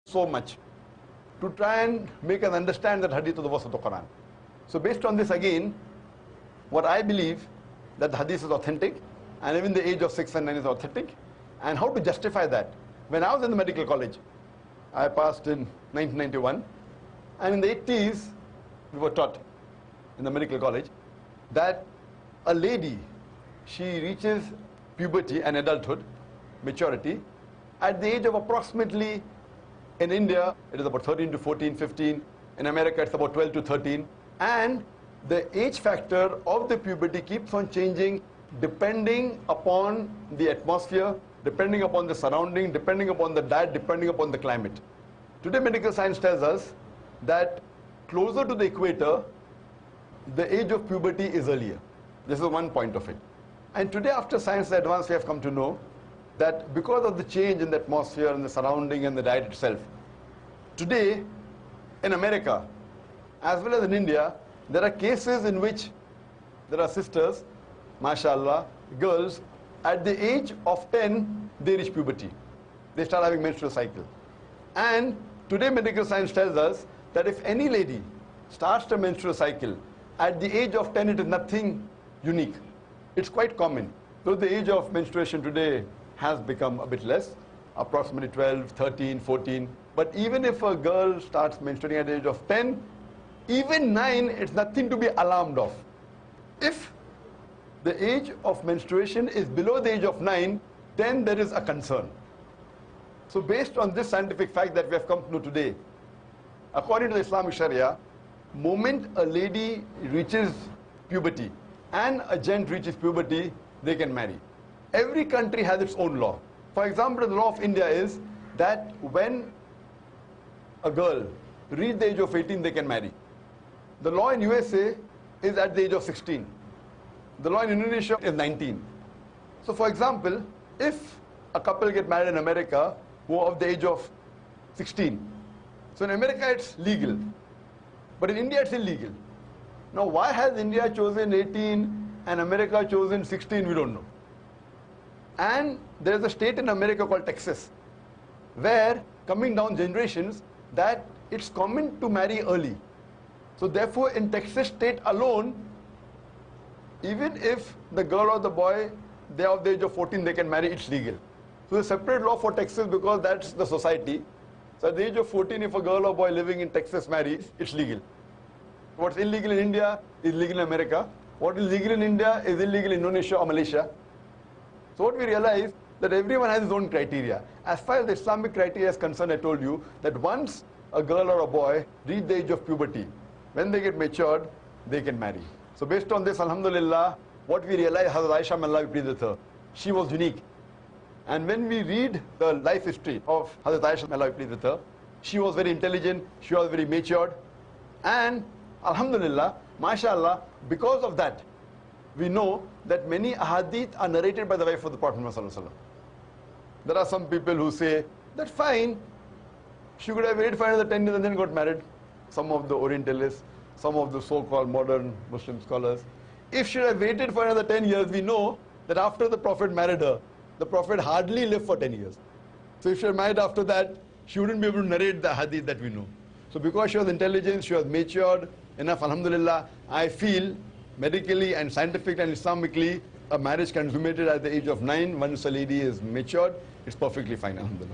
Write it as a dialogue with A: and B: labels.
A: so much to try and make us understand that hadith of the verse of the Quran. So based on this again, what I believe that the hadith is authentic, and even the age of 6 and 9 is authentic, and how to justify that. When I was in the medical college, I passed in 1991, and in the 80s, we were taught in the medical college that a lady, she reaches puberty and adulthood, maturity, at the age of approximately, in India, it is about 13 to 14, 15. In America, it's about 12 to 13. And the age factor of the puberty keeps on changing depending upon the atmosphere, depending upon the surrounding, depending upon the diet, depending upon the climate. Today, medical science tells us that closer to the equator, the age of puberty is earlier. This is one point of it. And today, after science advance, we have come to know that because of the change in the atmosphere and the surrounding and the diet itself, today in America, as well as in India, there are cases in which there are sisters, mashallah, girls, at the age of 10, they reach puberty. They start having menstrual cycle. And today medical science tells us that if any lady starts the menstrual cycle at the age of 10, it is nothing unique. It's quite common. So the age of menstruation today has become a bit less, approximately 12, 13, 14. But even if a girl starts menstruating at the age of 10, even 9, it's nothing to be alarmed of. If the age of menstruation is below the age of 9, then there is a concern. So based on this scientific fact that we have come to know today, according to the Islamic Sharia, moment a lady reaches puberty and a gent reaches puberty, they can marry. Every country has its own law. For example, the law of India is that when a girl reaches the age of 18, they can marry. The law in USA is at the age of 16. The law in Indonesia is 19. So for example, if a couple get married in America who are of the age of 16, so in America it's legal, but in India it's illegal. Now why has India chosen 18 and America chosen 16, we don't know. And there is a state in America called Texas, where coming down generations, that it's common to marry early. So therefore, in Texas state alone, even if the girl or the boy, they are of the age of 14, they can marry, it's legal. So there's a separate law for Texas because that's the society. So at the age of 14, if a girl or boy living in Texas marries, it's legal. What's illegal in India is legal in America. What is legal in India is illegal in Indonesia or Malaysia. So what we realize that everyone has his own criteria. As far as the Islamic criteria is concerned, I told you that once a girl or a boy reach the age of puberty, when they get matured, they can marry. So based on this, alhamdulillah, what we realize, Hazrat Aisha, may Allah be pleased with her, she was unique. And when we read the life history of Hazrat Aisha, may Allah be pleased with her, she was very intelligent, she was very matured, and alhamdulillah, mashallah, because of that, we know that many ahadith are narrated by the wife of the Prophet Muhammad. There are some people who say, that's fine, she could have waited for another 10 years and then got married. Some of the Orientalists, some of the so-called modern Muslim scholars. If she had waited for another 10 years, we know that after the Prophet married her, the Prophet hardly lived for 10 years. So if she had married after that, she wouldn't be able to narrate the hadith that we know. So because she was intelligent, she was matured enough, alhamdulillah, I feel medically and scientifically and Islamically, a marriage consummated at the age of 9, once a lady is matured, it's perfectly fine, alhamdulillah.